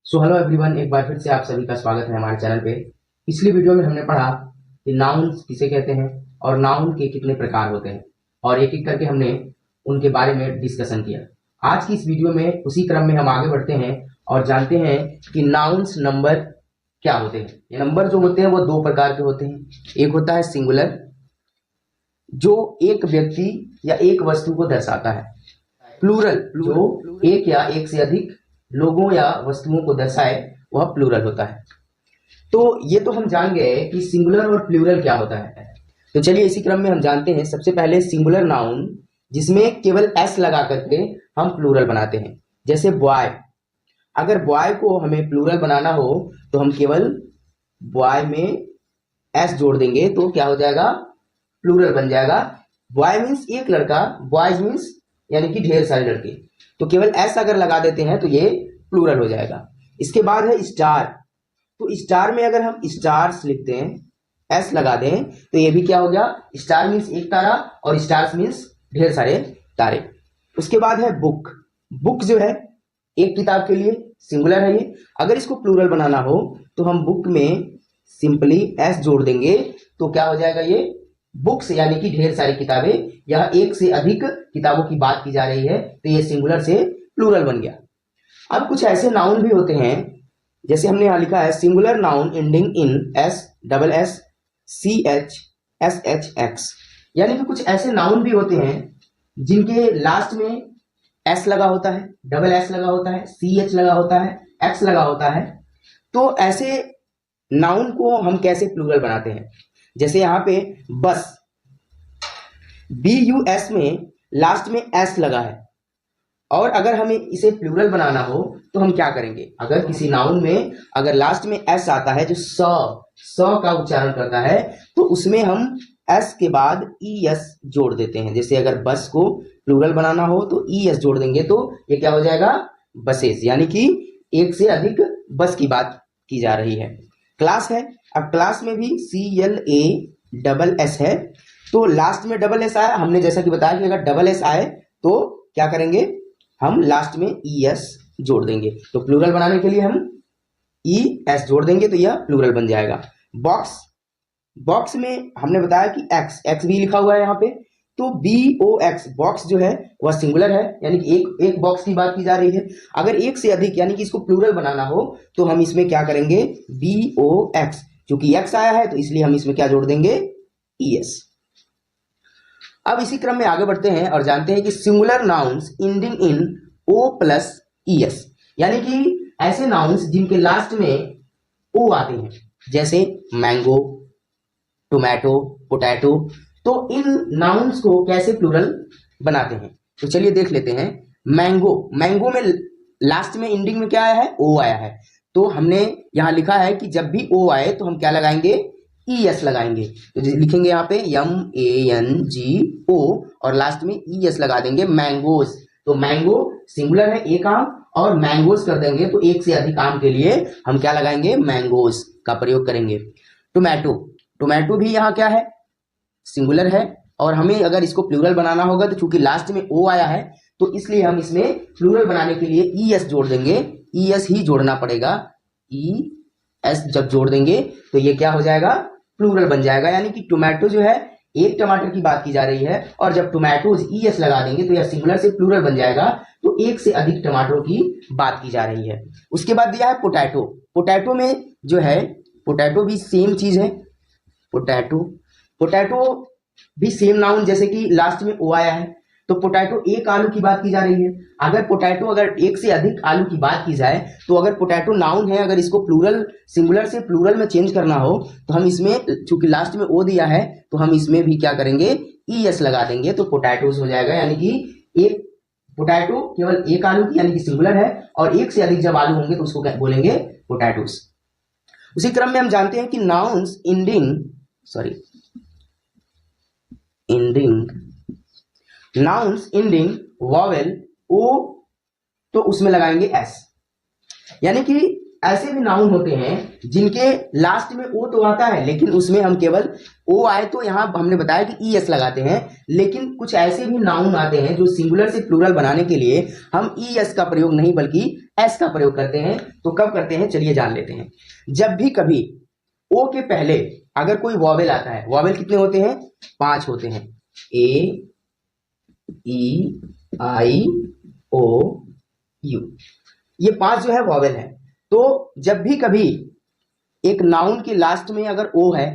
So hello everyone, एक बार फिर से आप सभी का स्वागत है हमारे चैनल पे। पिछली वीडियो में हमने पढ़ा कि नाउन्स किसे कहते हैं और नाउन के कितने प्रकार होते हैं और एक एक करके हमने उनके बारे में डिस्कशन किया। आज की इस वीडियो में उसी क्रम में हम आगे बढ़ते हैं और जानते हैं कि नाउन्स नंबर क्या होते हैं। ये नंबर जो होते हैं वो दो प्रकार के होते हैं। एक होता है सिंगुलर, जो एक व्यक्ति या एक वस्तु को दर्शाता है। प्लूरल, जो एक या एक से अधिक लोगों या वस्तुओं को दर्शाए, वह प्लूरल होता है। तो ये तो हम जान गए कि सिंगुलर और प्लूरल क्या होता है। तो चलिए इसी क्रम में हम जानते हैं। सबसे पहले सिंगुलर नाउन, जिसमें केवल एस लगा करके हम प्लूरल बनाते हैं। जैसे बॉय, अगर बॉय को हमें प्लूरल बनाना हो तो हम केवल बॉय में एस जोड़ देंगे तो क्या हो जाएगा, प्लूरल बन जाएगा। बॉय मीन्स एक लड़का, बॉयज मीन्स यानी कि ढेर सारे लड़के, तो केवल एस अगर लगा देते हैं तो ये प्लूरल हो जाएगा। इसके बाद है स्टार, तो स्टार में अगर हम स्टार्स लिखते हैं, एस लगा दें तो ये भी क्या हो गया, स्टार मीन्स एक तारा और स्टार्स मीन्स ढेर सारे तारे। उसके बाद है बुक, बुक जो है एक किताब के लिए सिंगुलर है ये। अगर इसको प्लूरल बनाना हो तो हम बुक में सिंपली एस जोड़ देंगे तो क्या हो जाएगा, ये बुक्स यानी कि ढेर सारी किताबें, यह एक से अधिक किताबों की बात की जा रही है तो ये सिंगुलर से प्लूरल बन गया। अब कुछ ऐसे नाउन भी होते हैं, जैसे हमने यहां लिखा है singular noun ending in S, double S, C H, S H X. यानी कि कुछ ऐसे नाउन भी होते हैं जिनके लास्ट में एस लगा होता है, डबल एस लगा होता है, सी एच लगा होता है, एक्स लगा होता है। तो ऐसे नाउन को हम कैसे प्लूरल बनाते हैं। जैसे यहां पे बस, बी यू एस में लास्ट में एस लगा है, और अगर हमें इसे प्लूरल बनाना हो तो हम क्या करेंगे, अगर किसी नाउन में अगर लास्ट में एस आता है जो स का उच्चारण करता है, तो उसमें हम एस के बाद ई एस जोड़ देते हैं। जैसे अगर बस को प्लूरल बनाना हो तो ई एस जोड़ देंगे तो ये क्या हो जाएगा, बसेस, यानी कि एक से अधिक बस की बात की जा रही है। क्लास है, अब क्लास में भी C L A double S है, तो लास्ट में डबल एस आया, हमने जैसा कि बताया कि अगर डबल एस आए तो क्या करेंगे, हम लास्ट में ई एस जोड़ देंगे। तो प्लूरल बनाने के लिए हम ई एस जोड़ देंगे तो यह प्लूरल बन जाएगा। बॉक्स, बॉक्स में हमने बताया कि एक्स, एक्स भी लिखा हुआ है यहाँ पे, तो बी ओ एक्स, बॉक्स जो है वह सिंगुलर है, यानी कि एक बॉक्स की बात की जा रही है। अगर एक से अधिक यानी कि इसको प्लूरल बनाना हो तो हम इसमें क्या करेंगे, बी ओ एक्स, क्योंकि एक्स आया है तो इसलिए हम इसमें क्या जोड़ देंगे, ई एस। अब इसी क्रम में आगे बढ़ते हैं और जानते हैं कि singular nouns ending in O plus E S, यानी कि ऐसे नाउन्स जिनके लास्ट में ओ आते हैं, जैसे मैंगो, टोमेटो, पोटैटो। तो इन नाउन्स को कैसे प्लूरल बनाते हैं, तो चलिए देख लेते हैं। मैंगो, मैंगो में लास्ट में एंडिंग में क्या आया है, ओ आया है, तो हमने यहां लिखा है कि जब भी ओ आए तो हम क्या लगाएंगे, ई एस लगाएंगे। तो लिखेंगे यहाँ पे एम ए एन जी ओ और लास्ट में ई एस लगा देंगे, मैंगोज। तो मैंगो सिंगुलर है एक आम, और मैंगोज कर देंगे तो एक से अधिक आम के लिए हम क्या लगाएंगे, मैंगोज का प्रयोग करेंगे। टोमेटो, टोमेटो भी यहाँ क्या है, सिंगुलर है, और हमें अगर इसको प्लूरल बनाना होगा तो चूंकि लास्ट में ओ आया है तो इसलिए हम इसमें प्लूरल बनाने के लिए ई एस जोड़ देंगे, ई एस ही जोड़ना पड़ेगा। ई एस जब जोड़ देंगे तो ये क्या हो जाएगा, प्लूरल बन जाएगा। यानी कि टोमेटो जो है एक टमाटर की बात की जा रही है, और जब टोमेटोज ई एस लगा देंगे तो यह सिंगुलर से प्लूरल बन जाएगा, तो एक से अधिक टमाटरों की बात की जा रही है। उसके बाद दिया है पोटैटो, पोटैटो में जो है, पोटैटो भी सेम चीज है, पोटैटो, पोटैटो भी सेम नाउन, जैसे कि लास्ट में ओ आया है तो पोटैटो एक आलू की बात की जा रही है। अगर पोटैटो अगर एक से अधिक आलू की बात की जाए तो अगर पोटैटो नाउन है, अगर इसको प्लूरल सिंगुलर से प्लूरल में चेंज करना हो तो हम इसमें चूंकि लास्ट में ओ दिया है तो हम इसमें भी क्या करेंगे, ई एस लगा देंगे तो पोटैटोज हो जाएगा। यानी कि एक पोटैटो केवल एक आलू की यानी कि सिंगुलर है, और एक से अधिक जब आलू होंगे तो उसको बोलेंगे पोटैटोस। उसी क्रम में हम जानते हैं कि नाउन्स नाउन्स एंडिंग वॉवेल ओ, तो उसमें लगाएंगे एस। यानी कि ऐसे भी नाउन होते हैं जिनके लास्ट में ओ तो आता है, लेकिन उसमें हम केवल ओ आए तो यहां हमने बताया कि ई एस लगाते हैं। लेकिन कुछ ऐसे भी नाउन आते हैं जो सिंगुलर से प्लूरल बनाने के लिए हम ई एस का प्रयोग नहीं बल्कि एस का प्रयोग करते हैं। तो कब करते हैं चलिए जान लेते हैं। जब भी कभी ओ के पहले अगर कोई वॉवेल आता है, वॉवेल कितने होते हैं? 5 होते हैं, ए, ई, आई, ओ, यू, ये 5 जो है वॉवेल है। तो जब भी कभी एक नाउन के लास्ट में अगर ओ है,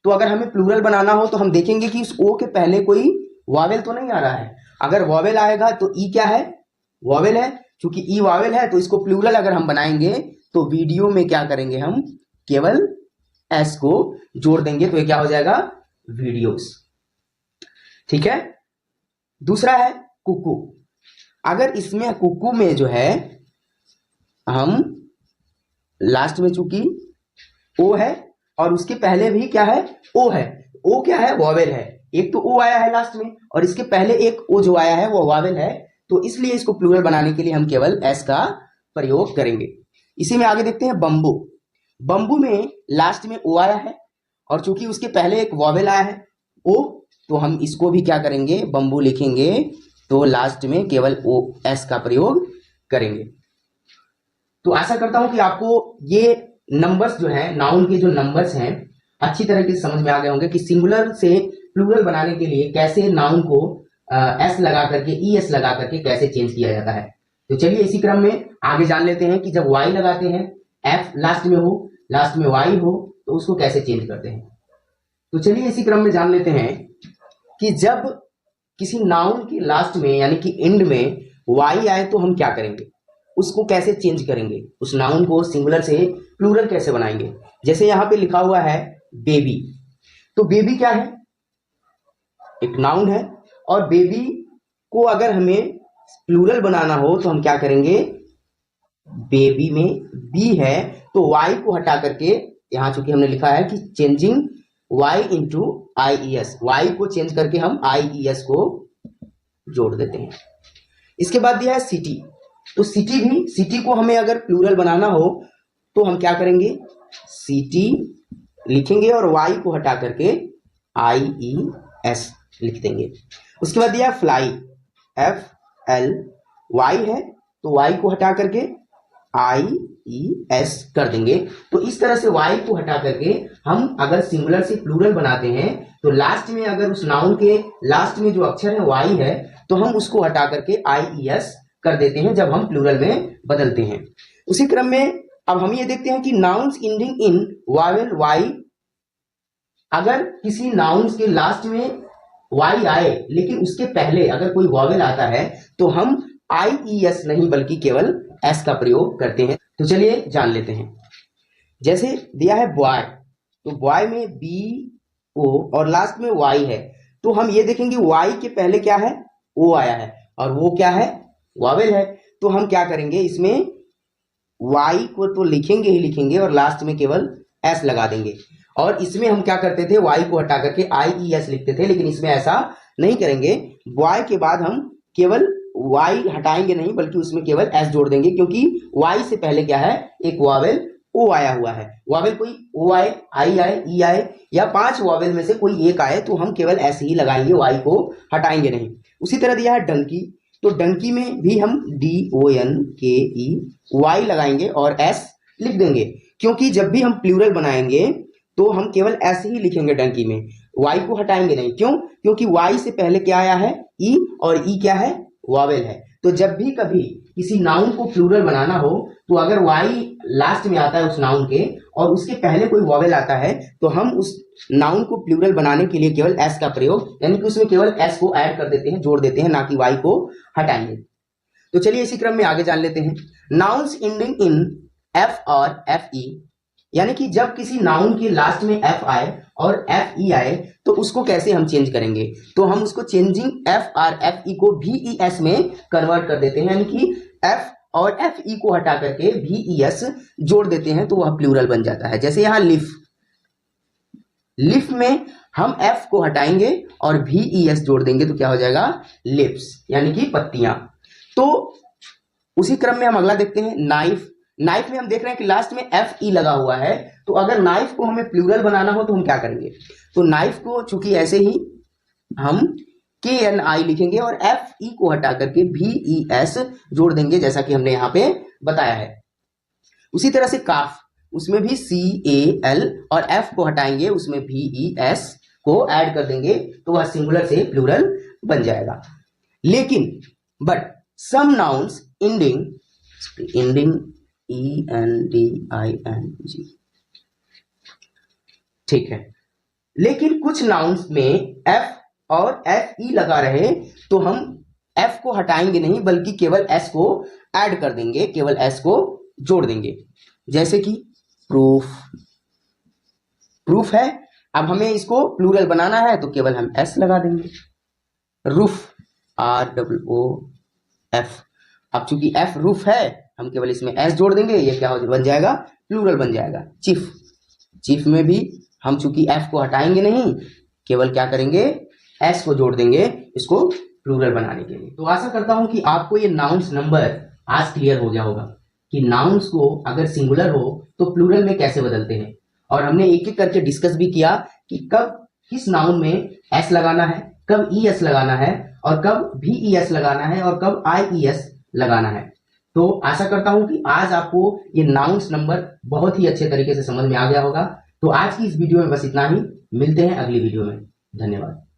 तो अगर हमें प्लूरल बनाना हो तो हम देखेंगे कि उस ओ के पहले कोई वॉवेल तो नहीं आ रहा है। अगर वॉवेल आएगा तो ई क्या है? वॉवेल है। क्योंकि ई वॉवेल है तो इसको प्लूरल अगर हम बनाएंगे तो वीडियो में क्या करेंगे, हम केवल एस को जोड़ देंगे, तो ये क्या हो जाएगा? वीडियोस। ठीक है। दूसरा है कुकू। अगर इसमें कुकू में जो है हम लास्ट में चूंकि ओ है और उसके पहले भी क्या है? ओ है। ओ क्या है? वॉवेल है। एक तो ओ आया है लास्ट में और इसके पहले एक ओ जो आया है वो वॉवेल है, तो इसलिए इसको प्लूरल बनाने के लिए हम केवल एस का प्रयोग करेंगे। इसी में आगे देखते हैं बंबू। बंबू में लास्ट में ओ आया है और चूंकि उसके पहले एक वॉवेल आया है ओ, तो हम इसको भी क्या करेंगे? बंबू लिखेंगे, तो लास्ट में केवल ओ एस का प्रयोग करेंगे। तो आशा करता हूं कि आपको ये नंबर्स जो है, नाउन के जो नंबर्स हैं, अच्छी तरह से समझ में आ गए होंगे कि सिंगुलर से प्लूरल बनाने के लिए कैसे नाउन को एस लगा करके, ई एस लगा करके कैसे चेंज किया जाता है। तो चलिए इसी क्रम में आगे जान लेते हैं कि जब वाई लगाते हैं, एफ लास्ट में हो, लास्ट में वाई हो, तो उसको कैसे चेंज करते हैं। तो चलिए इसी क्रम में जान लेते हैं कि जब किसी नाउन के लास्ट में यानी कि एंड में वाई आए तो हम क्या करेंगे, उसको कैसे चेंज करेंगे, उस नाउन को सिंगुलर से प्लूरल कैसे बनाएंगे। जैसे यहां पे लिखा हुआ है बेबी, तो बेबी क्या है? एक नाउन है और बेबी को अगर हमें प्लूरल बनाना हो तो हम क्या करेंगे? बेबी में बी है तो वाई को हटा करके, यहां चूंकि हमने लिखा है कि चेंजिंग वाई इंटू आई ई एस, वाई को चेंज करके हम आई ई एस को जोड़ देते हैं। इसके बाद दिया है सिटी। तो सिटी भी, सिटी को हमें अगर प्लूरल बनाना हो तो हम क्या करेंगे? सिटी लिखेंगे और वाई को हटा करके आई ई एस लिख देंगे। उसके बाद दिया फ्लाई, एफ एल, वाई है तो वाई को हटा करके आई ई एस कर देंगे। तो इस तरह से वाई को हटा करके हम अगर सिंगुलर से प्लूरल बनाते हैं तो लास्ट में अगर उस नाउन के लास्ट में जो अक्षर है वाई है तो हम उसको हटा करके आई ई एस कर देते हैं जब हम प्लूरल में बदलते हैं। उसी क्रम में अब हम ये देखते हैं कि nouns ending in vowel Y, अगर किसी नाउन्स के लास्ट में वाई आए लेकिन उसके पहले अगर कोई वावेल आता है तो हम आई ई एस नहीं बल्कि केवल एस का प्रयोग करते हैं। तो चलिए जान लेते हैं। जैसे दिया है बॉय, तो बॉय में बी ओ और लास्ट में वाई है, तो हम ये देखेंगे वाई के पहले क्या है? ओ आया है और वो क्या है? वावेल है। तो हम क्या करेंगे? इसमें वाई को तो लिखेंगे ही लिखेंगे और लास्ट में केवल एस लगा देंगे। और इसमें हम क्या करते थे? वाई को हटा करके आई ई एस लिखते थे, लेकिन इसमें ऐसा नहीं करेंगे। बॉय के बाद हम केवल वाई हटाएंगे नहीं बल्कि उसमें केवल एस जोड़ देंगे, क्योंकि वाई से पहले क्या है? एक वावेल ओ आया हुआ है। वावेल कोई ओ आए, आई आए, ई आए या 5 वावेल में से कोई एक आए तो हम केवल एस ही लगाएंगे, वाई को हटाएंगे नहीं। उसी तरह दिया है डंकी, तो डंकी में भी हम डी ओ एन के ई वाई लगाएंगे और एस लिख देंगे, क्योंकि जब भी हम प्लूरल बनाएंगे तो हम केवल एस ही लिखेंगे डंकी में, वाई को हटाएंगे नहीं। क्यों? क्योंकि वाई से पहले क्या आया है? ई, और ई क्या है? वावेल है। तो जब भी कभी किसी नाउन को प्लूरल बनाना हो तो अगर वाई लास्ट में आता है उस नाउन के और उसके पहले कोई वावेल आता है तो हम उस नाउन को प्लूरल बनाने के लिए केवल एस का प्रयोग, यानी कि उसमें केवल एस को ऐड कर देते हैं, जोड़ देते हैं, ना कि वाई को हटाएंगे। तो चलिए इसी क्रम में आगे जान लेते हैं। नाउन्स एंडिंग इन एफ और एफ ई, यानी कि जब किसी नाउन के लास्ट में एफ आए और एफ ई आए तो उसको कैसे हम चेंज करेंगे? तो हम उसको changing F R F E को भी ई एस में कन्वर्ट कर देते हैं, यानी कि एफ और एफ ई को हटा करके भी ई एस जोड़ देते हैं तो वह प्लूरल बन जाता है। जैसे यहां लिफ, लिफ में हम एफ को हटाएंगे और भी ई एस जोड़ देंगे तो क्या हो जाएगा? लिप्स, यानी कि पत्तियां। तो उसी क्रम में हम अगला देखते हैं नाइफ। नाइफ में हम देख रहे हैं कि लास्ट में एफ ई लगा हुआ है, तो अगर नाइफ को हमें प्लूरल बनाना हो तो हम क्या करेंगे, तो नाइफ को चूंकि ऐसे ही हम KNI लिखेंगे और एफ ई को हटा करके VES जोड़ देंगे, जैसा कि हमने यहां पे बताया है। उसी तरह से काफ, उसमें भी CAL और F को हटाएंगे, उसमें VES को ऐड कर देंगे, तो वह सिंगुलर से प्लूरल बन जाएगा। लेकिन but some nouns ending ENDING, ठीक है, लेकिन कुछ नाउन्स में F और FE लगा रहे तो हम F को हटाएंगे नहीं, बल्कि केवल S को ऐड कर देंगे, केवल S को जोड़ देंगे। जैसे कि प्रूफ है, अब हमें इसको प्लूरल बनाना है तो केवल हम S लगा देंगे। रूफ ROOF, अब चूंकि F रूफ है, हम केवल इसमें S जोड़ देंगे, ये क्या बन जाएगा, प्लूरल बन जाएगा। चीफ में भी हम चूंकि F को हटाएंगे नहीं, केवल क्या करेंगे, S को जोड़ देंगे इसको प्लूरल बनाने के लिए। तो आशा करता हूं कि आपको ये नाउन्स नंबर आज क्लियर हो गया होगा कि नाउन्स को अगर सिंगुलर हो तो प्लूरल में कैसे बदलते हैं, और हमने एक एक करके डिस्कस भी किया कि कब किस नाउन में S लगाना है, कब ES लगाना है, और कब VES लगाना है, और कब IES लगाना है। तो आशा करता हूं कि आज आपको ये नाउन्स नंबर बहुत ही अच्छे तरीके से समझ में आ गया होगा। तो आज की इस वीडियो में बस इतना ही, मिलते हैं अगली वीडियो में, धन्यवाद।